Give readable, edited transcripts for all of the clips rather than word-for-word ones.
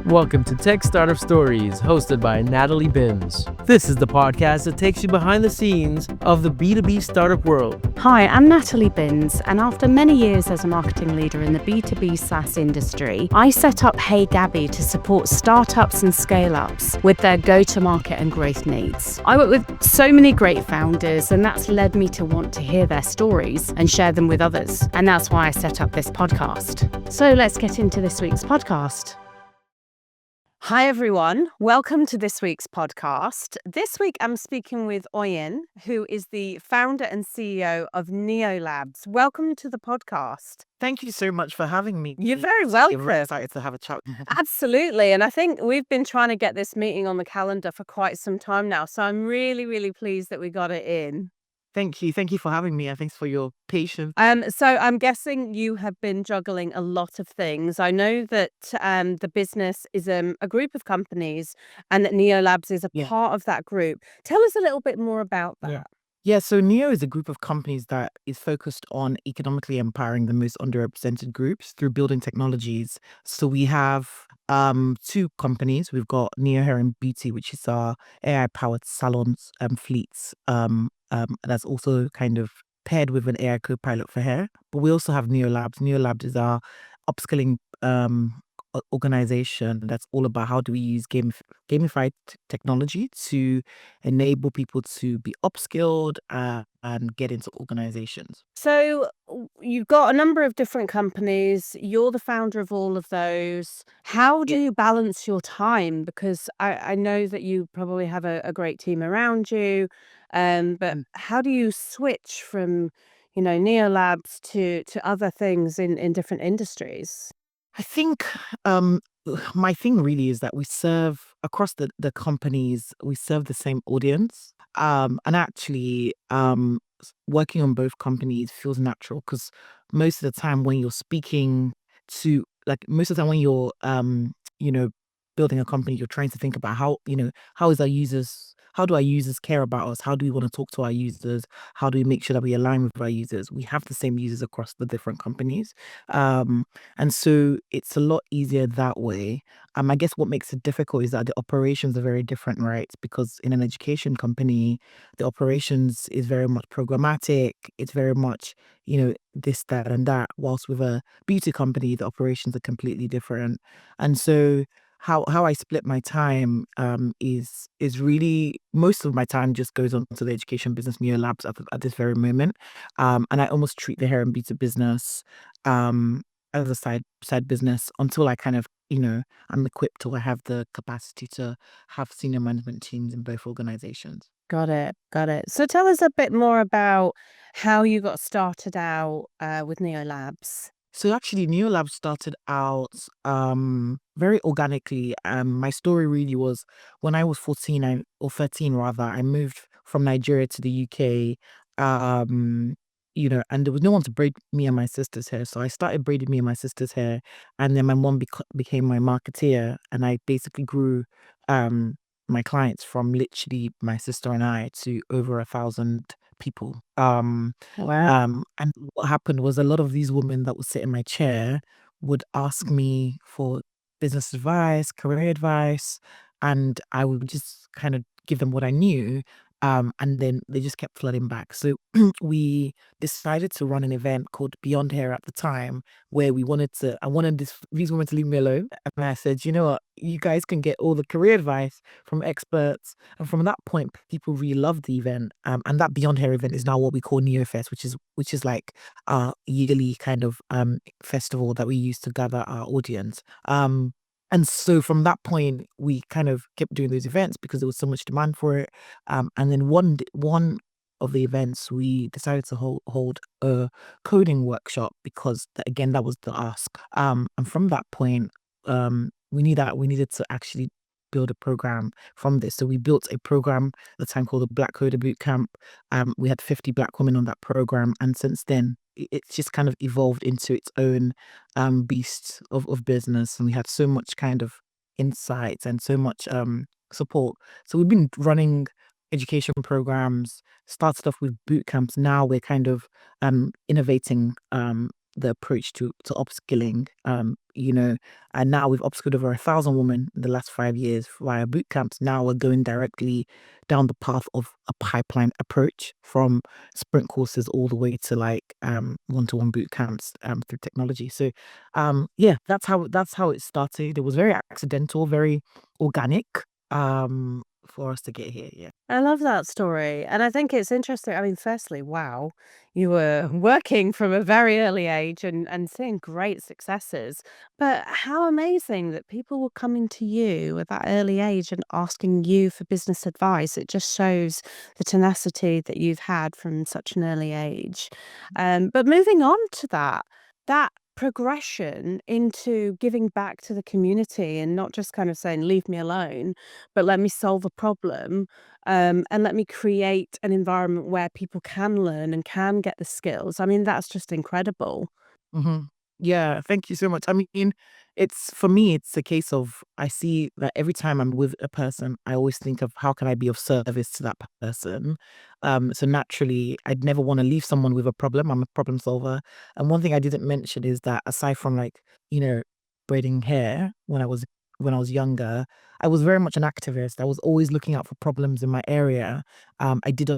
Welcome to Tech Startup Stories, hosted by Natalie Binns. This is the podcast that takes you behind the scenes of the B2B startup world. Hi, I'm Natalie Binns, and after many years as a marketing leader in the B2B SaaS industry, I set up Hey Gabby to support startups and scale-ups with their go-to-market and growth needs. I work with so many great founders, and that's led me to want to hear their stories and share them with others. And that's why I set up this podcast. So let's get into this week's podcast. Hi, everyone. Welcome to this week's podcast. This week, I'm speaking with Oyin, who is the founder and CEO of Niyo Labs. Welcome to the podcast. Thank you so much for having me. You're very I'm welcome. excited to have a chat. Absolutely. And I think we've been trying to get this meeting on the calendar for quite some time now. So I'm really, really pleased that we got it in. Thank you. Thank you for having me, and thanks for your patience. So I'm guessing you have been juggling a lot of things. I know that the business is a group of companies and that Niyo Labs is a Yeah. part of that group. Tell us a little bit more about that. Yeah, so Niyo is a group of companies that is focused on economically empowering the most underrepresented groups through building technologies. So we have two companies. We've got Niyo Hair and Beauty, which is our AI-powered salons and fleets. That's also kind of paired with an AI co-pilot for hair. But we also have Niyo Labs. Niyo Labs is our upskilling organization that's all about how do we use gamified technology to enable people to be upskilled and get into organizations. So you've got a number of different companies. You're the founder of all of those. How do you balance your time? Because I know that you probably have a great team around you. But how do you switch from, Niyo Labs to other things in different industries? I think my thing really is that we serve across the companies, we serve the same audience. And actually, working on both companies feels natural because most of the time when you're speaking to, like, most of the time when you're, you know, building a company, you're trying to think about how do our users care about us? How do we want to talk to our users? How do we make sure that we align with our users? We have the same users across the different companies. And so it's a lot easier that way. I guess what makes it difficult is that the operations are very different, right? Because in an education company, the operations is very much programmatic. It's very much, this, that, and that. Whilst with a beauty company, the operations are completely different. And so how I split my time is really most of my time just goes on to the education business, Niyo Labs, at this very moment. And I almost treat the hair and beauty business um as a side business until I kind of, I'm equipped or I have the capacity to have senior management teams in both organizations. Got it. Got it. So tell us a bit more about how you got started out with Niyo Labs. So actually, Niyo Labs started out very organically. My story really was when I was 14 or 13 rather, I moved from Nigeria to the UK. Um, and there was no one to braid me and my sister's hair. So I started braiding me and my sister's hair. And then my mom became my marketeer. And I basically grew um my clients from literally my sister and I to over 1,000 people. Wow. And what happened was a lot of these women that would sit in my chair would ask me for business advice, career advice, and I would just kind of give them what I knew. And then they just kept flooding back. So we decided to run an event called Beyond Hair at the time, where I wanted these women to leave me alone. And I said, you know what, you guys can get all the career advice from experts. And from that point, people really loved the event. And that Beyond Hair event is now what we call Neo Fest, which is like our yearly kind of festival that we use to gather our audience. And so from that point, we kind of kept doing those events because there was so much demand for it. And then one of the events, we decided to hold a coding workshop because again, that was the ask. And from that point, we needed to actually build a program from this. So we built a program at the time called the Black Coder Bootcamp. We had 50 Black women on that program, and since then, it's just kind of evolved into its own beast of business, and we had so much kind of insights and so much support. So we've been running education programs, started off with boot camps. Now we're kind of innovating the approach to upskilling. And now we've upskilled over 1,000 women in the last 5 years via boot camps. Now we're going directly down the path of a pipeline approach from sprint courses all the way to like one-to-one boot camps through technology. So yeah, that's how it started. It was very accidental, very organic for us to get here. Yeah. I love that story. And I think it's interesting. I mean, firstly, wow, you were working from a very early age and seeing great successes. But how amazing that people were coming to you at that early age and asking you for business advice. It just shows the tenacity that you've had from such an early age. But moving on to that progression into giving back to the community and not just kind of saying, leave me alone, but let me solve a problem, and let me create an environment where people can learn and can get the skills. I mean, that's just incredible. hmm Yeah, thank you so much. I mean, it's for me, it's a case of I see that every time I'm with a person, I always think of how can I be of service to that person. So naturally, I'd never want to leave someone with a problem. I'm a problem solver. And one thing I didn't mention is that aside from like, you know, braiding hair when I was younger, I was very much an activist. I was always looking out for problems in my area. I did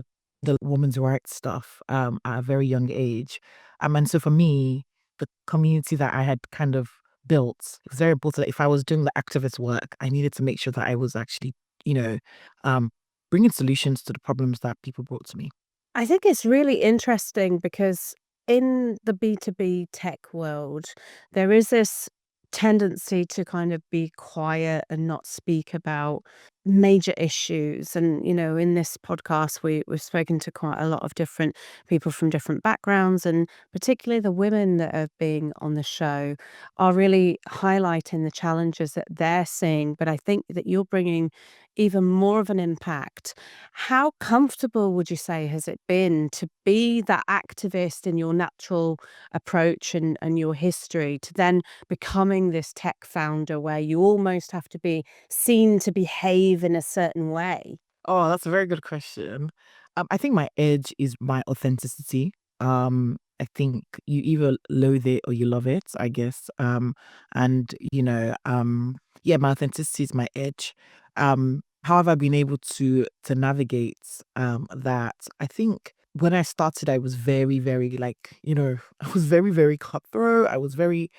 the women's rights stuff at a very young age. And so for me, the community that I had kind of built, it was very important that if I was doing the activist work, I needed to make sure that I was actually, you know, um, bringing solutions to the problems that people brought to me. I think it's really interesting because in the B2B tech world, there is this tendency to kind of be quiet and not speak about major issues. And, in this podcast, we've spoken to quite a lot of different people from different backgrounds, and particularly the women that are being on the show are really highlighting the challenges that they're seeing. But I think that you're bringing even more of an impact. How comfortable would you say has it been to be that activist in your natural approach and your history to then becoming this tech founder where you almost have to be seen to behave in a certain way? Oh, that's a very good question. I think my edge is my authenticity. I think you either loathe it or you love it, I guess. And yeah, my authenticity is my edge. How have I been able to navigate that? I think when I started, I was very, very like, I was very, very cutthroat. I was very,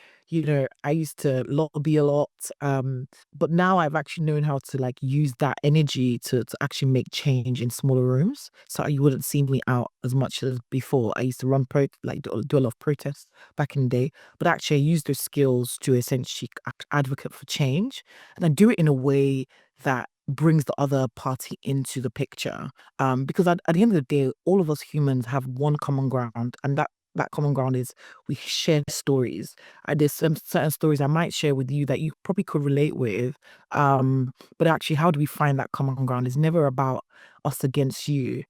I used to lobby a lot. But now I've actually known how to like use that energy to actually make change in smaller rooms. So you wouldn't see me out as much as before. I used to do a lot of protests back in the day, but actually I use those skills to essentially advocate for change, and I do it in a way that brings the other party into the picture. Because at the end of the day, all of us humans have one common ground, and that common ground is we share stories. There's some certain stories I might share with you that you probably could relate with. But actually, how do we find that common ground? It's never about us against you,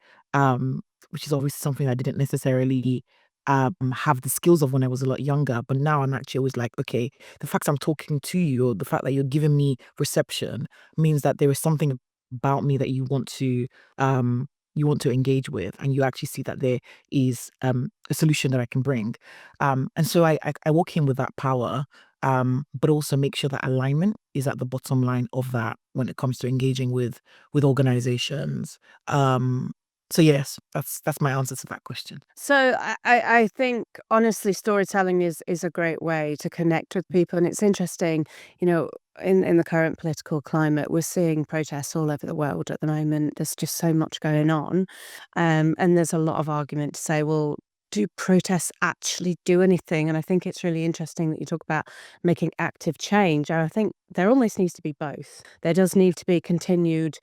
which is obviously something I didn't necessarily have the skills of when I was a lot younger. But now I'm actually always like, okay, the fact I'm talking to you, or the fact that you're giving me reception, means that there is something about me that you want to engage with, and you actually see that there is a solution that I can bring. And so I walk in with that power, but also make sure that alignment is at the bottom line of that when it comes to engaging with organizations. So yes, that's my answer to that question. So I think honestly, storytelling is a great way to connect with people, and it's interesting, you know, in the current political climate, we're seeing protests all over the world at the moment. There's just so much going on, and there's a lot of argument to say, well, do protests actually do anything? And I think it's really interesting that you talk about making active change. And I think there almost needs to be both. There does need to be continued,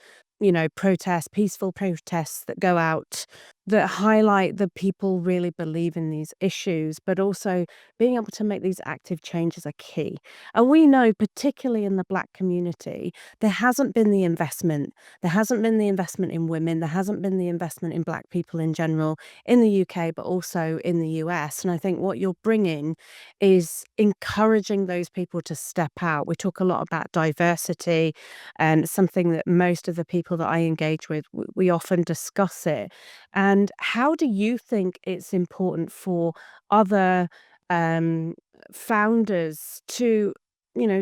protests, peaceful protests that go out, that highlight that people really believe in these issues, but also being able to make these active changes are key. And we know, particularly in the Black community, there hasn't been the investment. There hasn't been the investment in women. There hasn't been the investment in Black people in general in the UK, but also in the US. And I think what you're bringing is encouraging those people to step out. We talk a lot about diversity, and something that most of the people that I engage with, we often discuss it. And how do you think it's important for other um, founders to,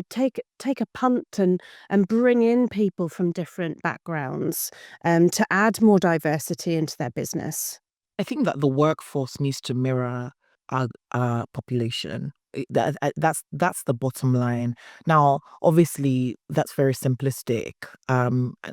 take a punt and bring in people from different backgrounds to add more diversity into their business? I think that the workforce needs to mirror our population. That's the bottom line. Now, obviously, that's very simplistic.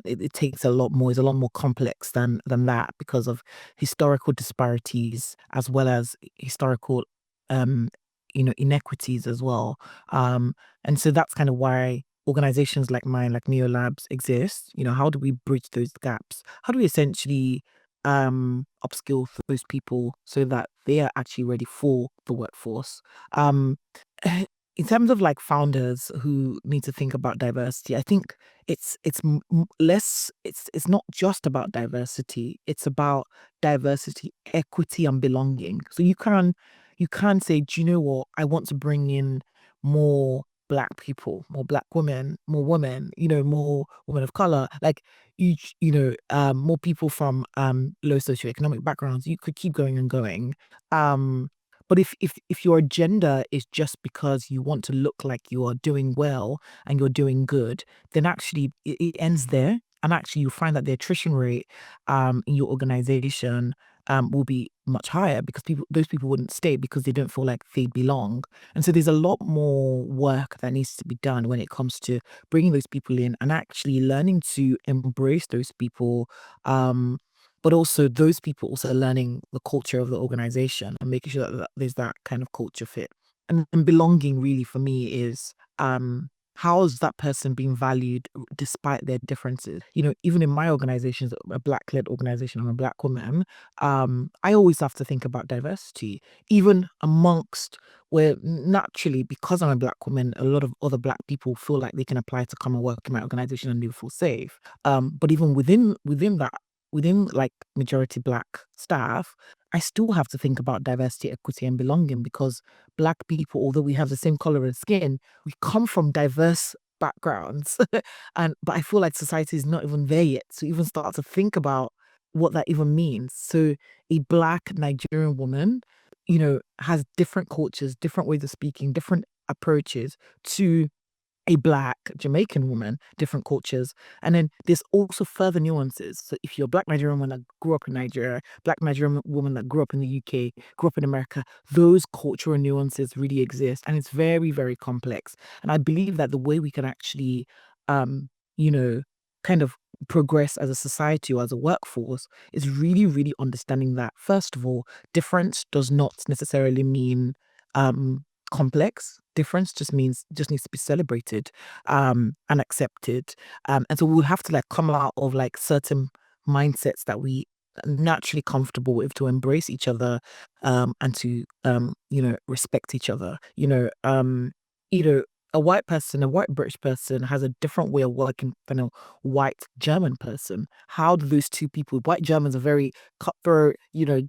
It takes a lot more. It's a lot more complex than that because of historical disparities as well as historical, um, inequities as well. And so that's kind of why organizations like mine, like Neo Labs, exist. How do we bridge those gaps? How do we essentially upskill those people so that they are actually ready for the workforce? Um, in terms of like founders who need to think about diversity, I think less. It's not just about diversity. It's about diversity, equity, and belonging. So you can say, do you know what? I want to bring in more black people, more black women, more women. More women of color. Like more people from low socioeconomic backgrounds. You could keep going and going. Um, but if your agenda is just because you want to look like you are doing well and you're doing good, then actually it ends there. And actually, you find that the attrition rate in your organization will be much higher because those people wouldn't stay because they don't feel like they belong. And so there's a lot more work that needs to be done when it comes to bringing those people in and actually learning to embrace those people. Um, but also those people also learning the culture of the organization and making sure that there's that kind of culture fit. And belonging really for me is how is that person being valued despite their differences? Even in my organization, a black-led organization, I'm a black woman. I always have to think about diversity, even amongst where naturally, because I'm a black woman, a lot of other black people feel like they can apply to come and work in my organization and they feel safe. But even within that, within like majority black staff, I still have to think about diversity, equity, and belonging because black people, although we have the same color of skin, we come from diverse backgrounds. But I feel like society is not even there yet to even start to think about what that even means. So a black Nigerian woman, has different cultures, different ways of speaking, different approaches to a black Jamaican woman, different cultures. And then there's also further nuances. So if you're a black Nigerian woman that grew up in Nigeria, black Nigerian woman that grew up in the UK, grew up in America, those cultural nuances really exist. And it's very, very complex. And I believe that the way we can actually, um, you know, kind of progress as a society or as a workforce is really, really understanding that, first of all, difference does not necessarily mean um complex. Difference just needs to be celebrated and accepted. And so we'll have to like come out of like certain mindsets that we are naturally comfortable with to embrace each other and to respect each other. You know a white person, a white British person has a different way of working than a white German person. How do those two people, white Germans are very cutthroat,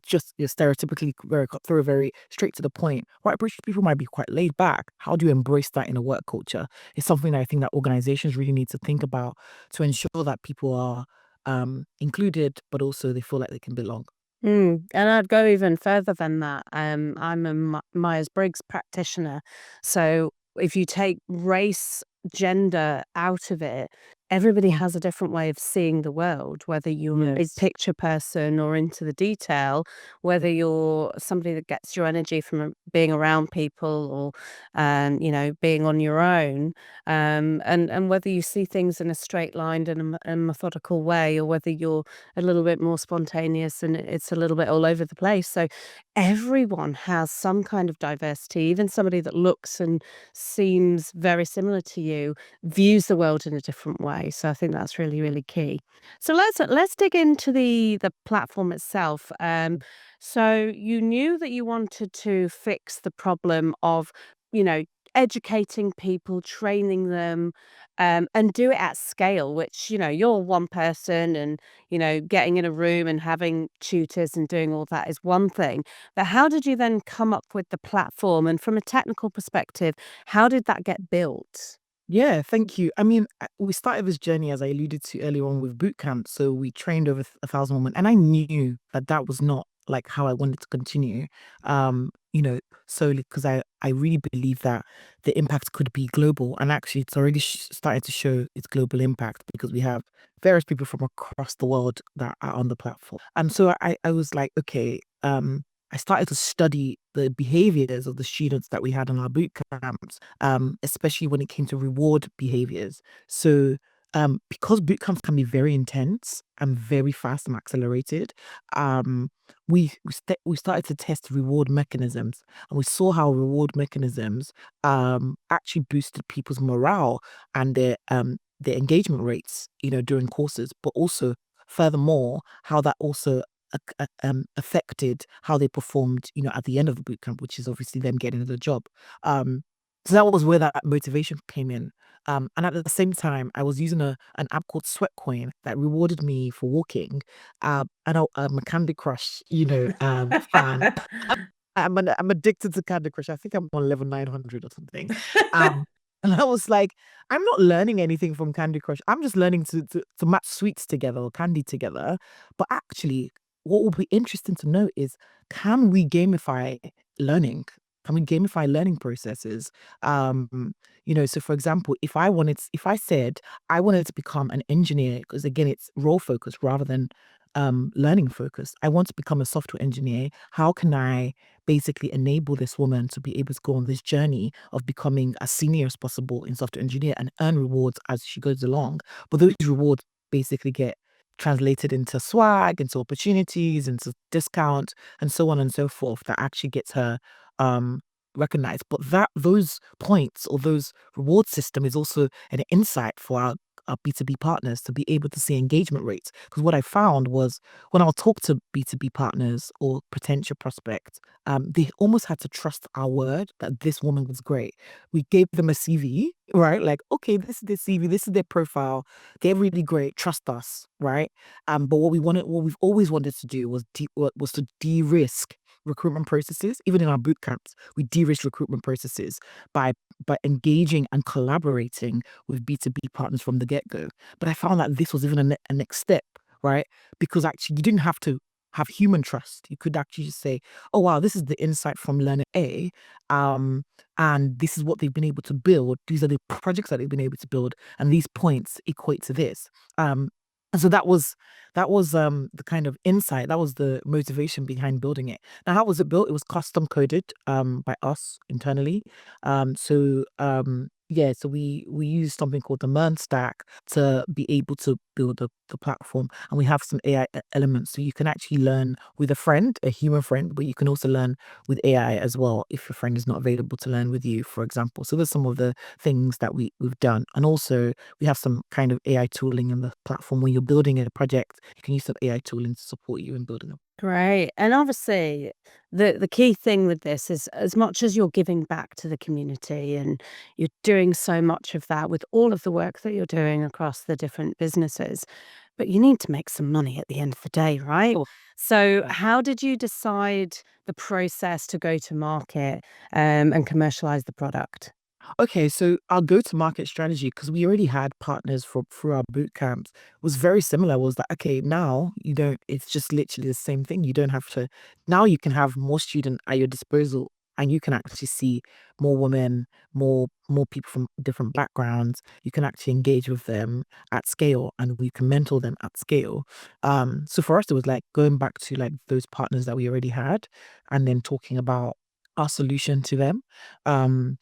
just stereotypically very cutthroat, very straight to the point. White British people might be quite laid back. How do you embrace that in a work culture? It's something that I think that organizations really need to think about to ensure that people are included, but also they feel like they can belong. And I'd go even further than that. I'm a Myers-Briggs practitioner. So if you take race, gender out of it, everybody has a different way of seeing the world, whether you're a Yes. picture person or into the detail, whether you're somebody that gets your energy from being around people or, being on your own, and whether you see things in a straight line and a methodical way, or whether you're a little bit more spontaneous and it's a little bit all over the place. So everyone has some kind of diversity. Even somebody that looks and seems very similar to you views the world in a different way. So I think that's really, really key. So let's dig into the platform itself. So you knew that you wanted to fix the problem of, you know, educating people, training them, and do it at scale, which, you're one person and, getting in a room and having tutors and doing all that is one thing. But how did you then come up with the platform? And from a technical perspective, how did that get built? Yeah, thank you. I mean, we started this journey, as I alluded to earlier on, with boot camp. So we trained over 1,000 women, and I knew that that was not like how I wanted to continue. You know, solely because I really believe that the impact could be global, and actually it's already starting to show its global impact because we have various people from across the world that are on the platform. And so I was like, okay, I started to study the behaviors of the students that we had in our boot camps, especially when it came to reward behaviors. So, because boot camps can be very intense and very fast and accelerated, um, we started to test reward mechanisms, and we saw how reward mechanisms actually boosted people's morale and their engagement rates, during courses, but also furthermore how that also affected how they performed, at the end of the boot camp, which is obviously them getting the job. Um, so that was where that motivation came in. And at the same time, I was using an app called Sweatcoin that rewarded me for walking. I'm a Candy Crush, fan. I'm addicted to Candy Crush. I think I'm on level 900 or something. Um, and I was like, I'm not learning anything from Candy Crush. I'm just learning to match sweets together or candy together. But actually, what will be interesting to know is, can we gamify learning? Can we gamify learning processes? So for example, if I said I wanted to become an engineer, because again, it's role focused rather than learning focused. I want to become a software engineer. How can I basically enable this woman to be able to go on this journey of becoming as senior as possible in software engineer and earn rewards as she goes along? But those rewards basically get translated into swag, into opportunities, into discount, and so on and so forth, that actually gets her um recognized. But those points or those reward system is also an insight for our B2B partners to be able to see engagement rates. Because what I found was, when I'll talk to B2B partners or potential prospects, they almost had to trust our word that this woman was great. We gave them a CV, right? Like, okay, this is their CV, this is their profile. They're really great. Trust us, right? But what we've always wanted to do was to de-risk recruitment processes. Even in our boot camps, we de-risk recruitment processes by engaging and collaborating with B2B partners from the get-go. But I found that this was even a next step, right? Because actually you didn't have to have human trust. You could actually just say, oh wow, this is the insight from learner A, um, and this is what they've been able to build. These are the projects that they've been able to build, and these points equate to this. And so that was the kind of insight, that was the motivation behind building it. Now, how was it built? It was custom coded by us internally. So we used something called the Mern stack to be able to build the platform, and we have some AI elements, so you can actually learn with a friend, a human friend, but you can also learn with AI as well if your friend is not available to learn with you, for example. So there's some of the things that we've done, and also we have some kind of AI tooling in the platform. When you're building a project, you can use some AI tooling to support you in building them. Great. And obviously, the key thing with this is, as much as you're giving back to the community and you're doing so much of that with all of the work that you're doing across the different businesses, but you need to make some money at the end of the day, right? Sure. So, Yeah. how did you decide the process to go to market and commercialize the product? Okay, so our go-to-market strategy, because we already had partners through our boot camps, was very similar. Was that, okay, now you don't, it's just literally the same thing. You don't have to, now you can have more student at your disposal, and you can actually see more women, more people from different backgrounds. You can actually engage with them at scale, and we can mentor them at scale. So for us, it was like going back to like those partners that we already had, and then talking about our solution to them. Um,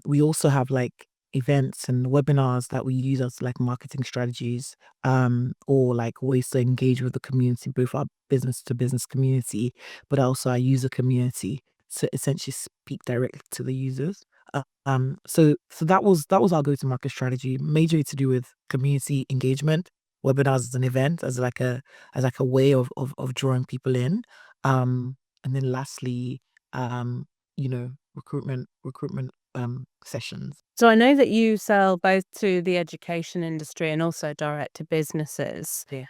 we also have like events and webinars that we use as like marketing strategies, or like ways to engage with the community, both our business to business community, but also our user community, to essentially speak directly to the users. So that was our go-to-market strategy, majorly to do with community engagement, webinars as an event, as like a way of drawing people in. And then lastly, recruitment sessions. So, I know that you sell both to the education industry and also direct to businesses. Yeah.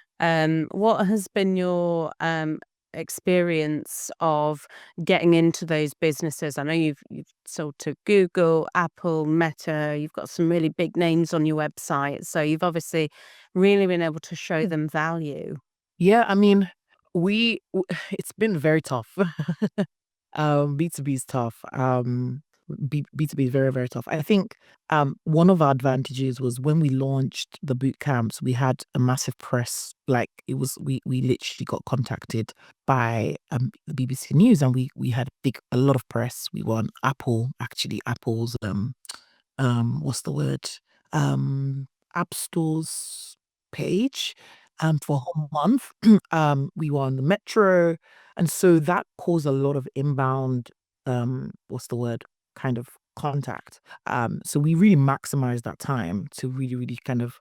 What has been your experience of getting into those businesses? I know you've sold to Google, Apple, Meta. You've got some really big names on your website, so you've obviously really been able to show them value. Yeah, I mean, It's been very tough. B2B is tough. B2B is very, very tough. I think one of our advantages was when we launched the boot camps, we had a massive press. Like it was, we literally got contacted by the BBC News, and we had a lot of press. We won Apple's what's the word? Um, App Store's page for a whole month. We were on the metro, and so that caused a lot of inbound what's the word? Kind of contact. So we really maximized that time to really, really kind of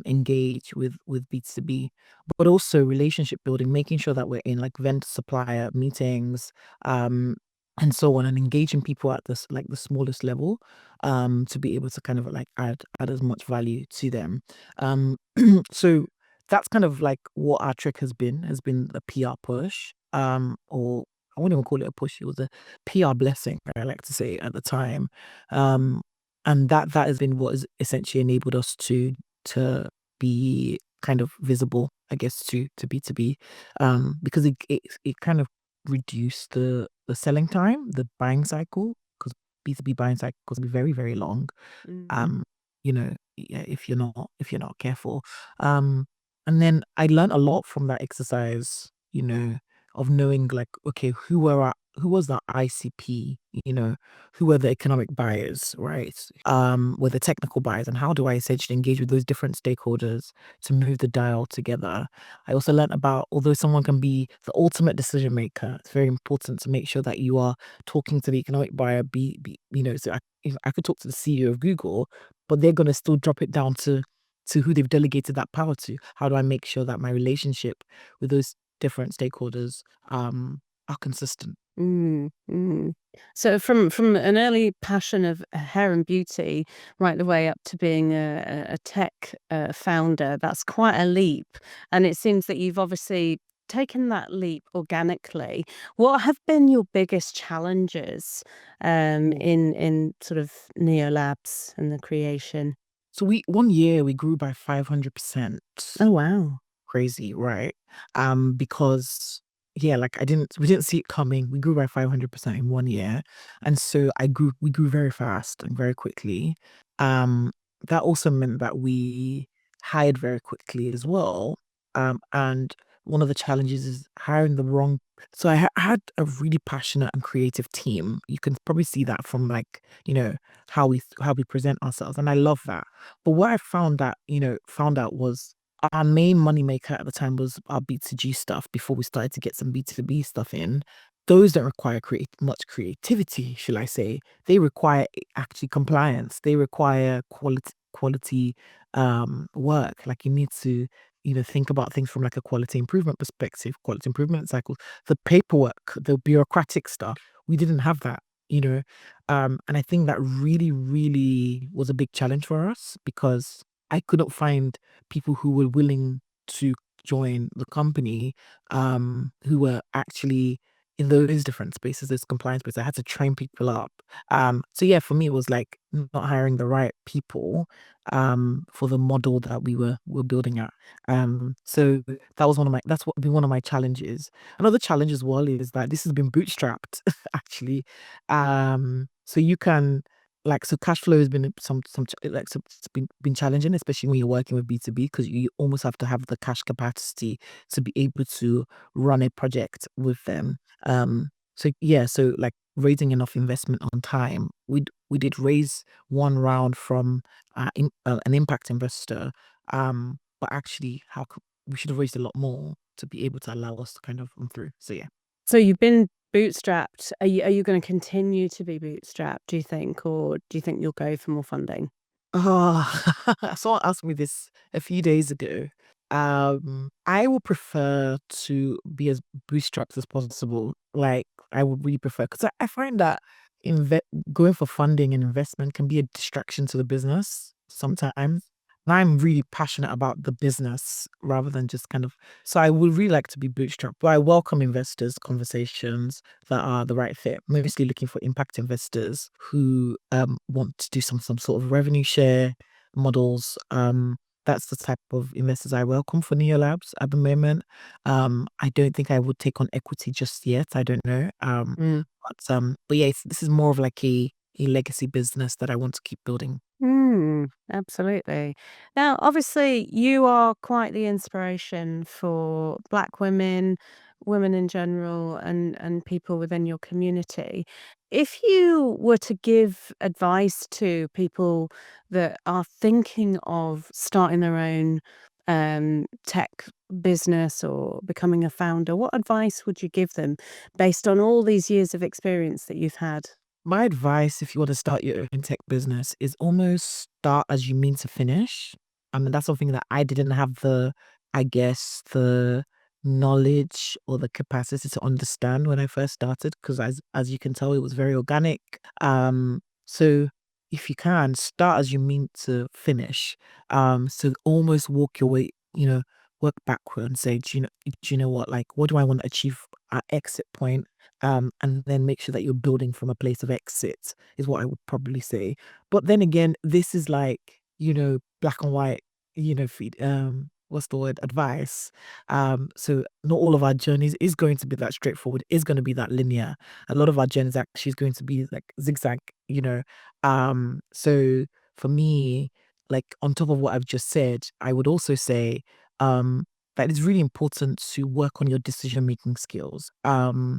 engage with B2B, but also relationship building, making sure that we're in like vendor supplier meetings, um, and so on, and engaging people at this like the smallest level, to be able to kind of like add as much value to them. Um, so that's kind of like what our trick has been the PR push, or I wouldn't even call it a push. It was a PR blessing, I like to say at the time, um, and that has been what has essentially enabled us to be kind of visible, I guess, to B2B, because it kind of reduced the selling time, the buying cycle, because B2B buying cycle can be very, very long. Mm. Um, yeah, if you're not careful. Um, and then I learned a lot from that exercise, of knowing like, okay, who was the ICP, who were the economic buyers, right? Were the technical buyers, and how do I essentially engage with those different stakeholders to move the dial together? I also learned about, although someone can be the ultimate decision maker, it's very important to make sure that you are talking to the economic buyer. So if I could talk to the CEO of Google, but they're gonna still drop it down to who they've delegated that power to. How do I make sure that my relationship with those different stakeholders are consistent? Mm, mm. So from an early passion of hair and beauty right the way up to being a tech founder, that's quite a leap. And it seems that you've obviously taken that leap organically. What have been your biggest challenges in sort of Neo Labs and the creation? So we 1 year we grew by 500%. Oh wow. Crazy, right? Because yeah, like we didn't see it coming. We grew by 500% in 1 year. And so we grew very fast and very quickly. Um, that also meant that we hired very quickly as well. And one of the challenges is hiring the wrong. So I had a really passionate and creative team. You can probably see that from like, how we present ourselves. And I love that. But what I found out was our main moneymaker at the time was our B2G stuff before we started to get some B2B stuff in. Those don't require much creativity, shall I say. They require actually compliance. They require quality work. Like you need to, think about things from like a quality improvement perspective, quality improvement cycles, the paperwork, the bureaucratic stuff. We didn't have that, you know. And I think that really, really was a big challenge for us because I couldn't find people who were willing to join the company, who were actually in those different spaces, those compliance spaces. I had to train people up. So yeah, for me, it was like not hiring the right people, for the model that we were building at. So that's what been one of my challenges. Another challenge as well is that this has been bootstrapped, actually. So you can like so cash flow has been so it's been challenging, especially when you're working with B2B, because you almost have to have the cash capacity to be able to run a project with them. So yeah, so like raising enough investment on time. We did raise one round from an impact investor, but actually we should have raised a lot more to be able to allow us to kind of run through. So yeah. So you've been bootstrapped. Are you going to continue to be bootstrapped, do you think, or do you think you'll go for more funding? Oh, someone asked me this a few days ago. I would prefer to be as bootstrapped as possible. Like, I would really prefer, because I find that inve going for funding and investment can be a distraction to the business sometimes. And I'm really passionate about the business rather than just kind of. So I would really like to be bootstrapped, but I welcome investors' conversations that are the right fit. Mostly looking for impact investors who want to do some sort of revenue share models. that's the type of investors I welcome for Niyo Labs at the moment. I don't think I would take on equity just yet. I don't know. But yeah, this is more of like a legacy business that I want to keep building. Absolutely. Now, obviously, you are quite the inspiration for Black women, women in general, and people within your community. If you were to give advice to people that are thinking of starting their own tech business or becoming a founder, what advice would you give them based on all these years of experience that you've had? My advice, if you want to start your own tech business, is almost start as you mean to finish. I mean, that's something that I didn't have I guess, the knowledge or the capacity to understand when I first started, because as you can tell, it was very organic. So if you can start as you mean to finish, so almost walk your way, work backward and say, do you know what, like, what do I want to achieve at exit point? And then make sure that you're building from a place of exit is what I would probably say. But then again, this is like, black and white, what's the word? Advice. So not all of our journeys is going to be that straightforward, is going to be that linear. A lot of our journeys actually is going to be like zigzag, you know. So for me, like on top of what I've just said, I would also say, that it's really important to work on your decision making skills. What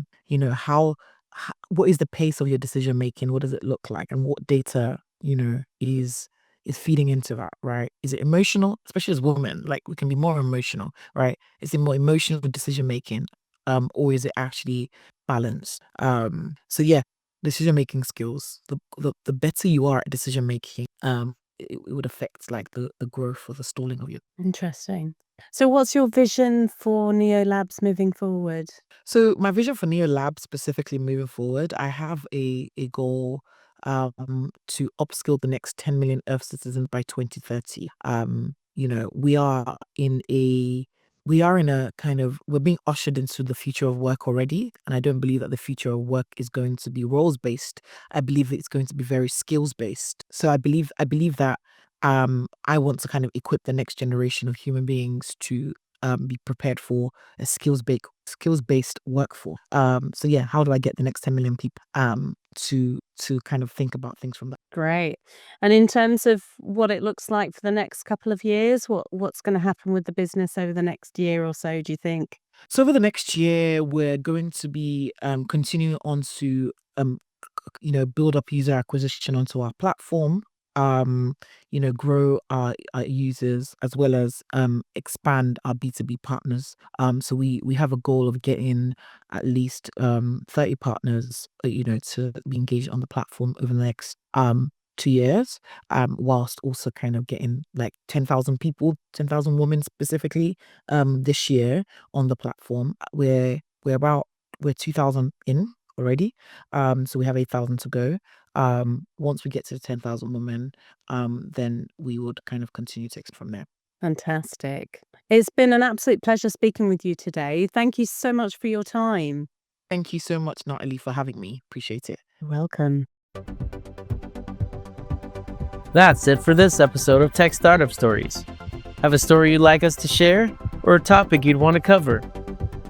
is the pace of your decision making? What does it look like? And what data, is feeding into that, right? Is it emotional? Especially as women, like we can be more emotional, right? Is it more emotional decision making? Or is it actually balanced? So yeah, decision making skills. The better you are at decision making, it would affect like the growth or the stalling of your. Interesting. So, what's your vision for Neo Labs moving forward? So my vision for Neo Lab specifically moving forward, I have a goal to upskill the next 10 million Earth citizens by 2030. We are in a kind of, we're being ushered into the future of work already, and I don't believe that the future of work is going to be roles based. I believe it's going to be very skills based. So I believe that I want to kind of equip the next generation of human beings to be prepared for a skills based workforce. So yeah, how do I get the next 10 million people to kind of think about things from that? Great. And in terms of what it looks like for the next couple of years, what's going to happen with the business over the next year or so, do you think? So over the next year, we're going to be continuing on to build up user acquisition onto our platform. Grow our users as well as expand our B2B partners. So we have a goal of getting at least 30 partners, to be engaged on the platform over the next 2 years, whilst also kind of getting like 10,000 people, 10,000 women specifically, this year on the platform. We're 2,000 in already. So we have 8,000 to go. Once we get to the 10,000 women, then we would kind of continue to expand from there. Fantastic. It's been an absolute pleasure speaking with you today. Thank you so much for your time. Thank you so much, Natalie, for having me. Appreciate it. You're welcome. That's it for this episode of Tech Startup Stories. Have a story you'd like us to share or a topic you'd want to cover?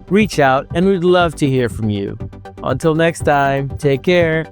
Reach out and we'd love to hear from you. Until next time, take care.